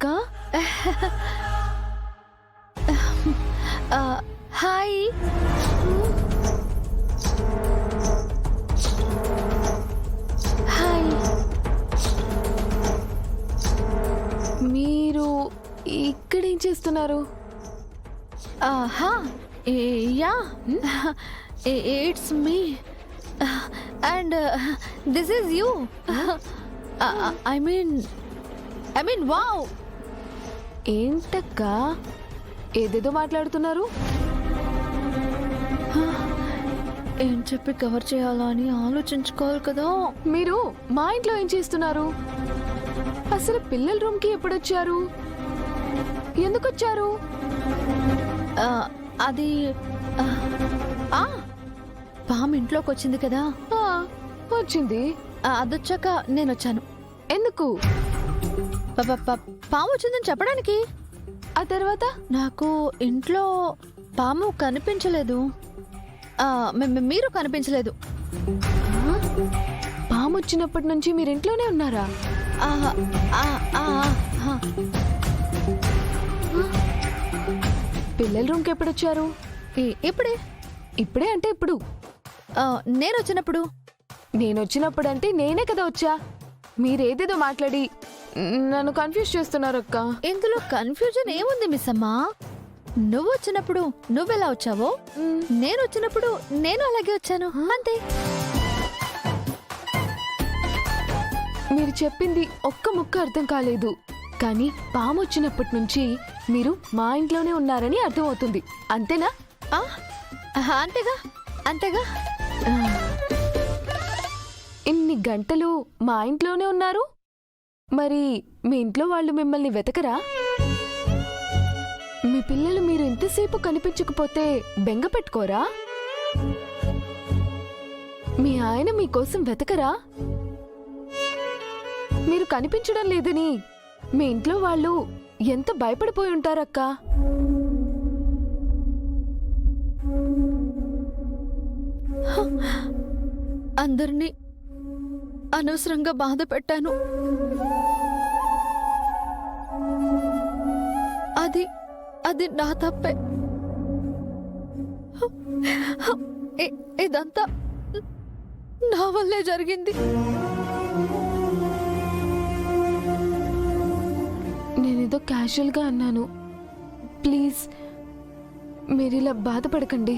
అక్క? Hi. Hi. మీరు ఇక్కడేం చేస్తున్నారు? Yeah, it's me and this is you. I mean wow. ఏంటక్క ఏదేదో మాట్లాడుతున్నారు? ఏం చెప్పి కవర్ చేయాలా అని ఆలోచించుకోవాలి కదా. మీరు మా ఇంట్లో ఏం చేస్తున్నారు? అసలు పిల్లల రూమ్ కి ఎప్పుడొచ్చారు? ఎందుకు వచ్చారు? అది పాము ఇంట్లోకి వచ్చింది కదా. వచ్చింది. అదొచ్చాక నేను వచ్చాను. ఎందుకు? పాము వచ్చిందని చెప్పడానికి. ఆ తర్వాత నాకు ఇంట్లో పాము కనిపించలేదు. మీరు కనిపించలేదు. పాము వచ్చినప్పటి నుంచి మీరు ఇంట్లోనే ఉన్నారా? పిల్లల రూమ్కి ఎప్పుడొచ్చారు? ఇప్పుడే అంటే ఇప్పుడు? నేను వచ్చినప్పుడు. నేను వచ్చినప్పుడు అంటే నేనే కదా వచ్చా. మీరేదేదో మాట్లాడి నన్ను కన్ఫ్యూజ్ చేస్తున్నారు అక్క. ఇందులో కన్ఫ్యూజన్ ఏముంది మిస్ అమ్మా? నువ్వు వచ్చినప్పుడు నువ్వెలా వచ్చావో, నేను వచ్చినప్పుడు నేను అలాగే వచ్చాను, అంతే. మీరు చెప్పింది ఒక్క ముక్క అర్థం కాలేదు. కానీ పాము వచ్చినప్పటి నుంచి మీరు మా ఇంట్లోనే ఉన్నారని అర్థమవుతుంది, అంతేనా? అంతేగా అంతేగా. ఇన్ని గంటలు మా ఇంట్లోనే ఉన్నారు, మరి మీ ఇంట్లో వాళ్ళు మిమ్మల్ని వెతకరా? మీ పిల్లలు మీరు ఎంతసేపు కనిపించకపోతే బెంగ పెట్టుకోరా? మీ ఆయన మీకోసం వెతకరా? మీరు కనిపించడం లేదని మీ ఇంట్లో వాళ్ళు ఎంత భయపడిపోయి ఉంటారక్క. అందరినీ అనవసరంగా బాధ పెట్టాను. అది నా తప్పే. ఇదంతా నా వల్లే జరిగింది. నేనేదో క్యాజువల్గా అన్నాను. ప్లీజ్ మీరిలా బాధపడకండి.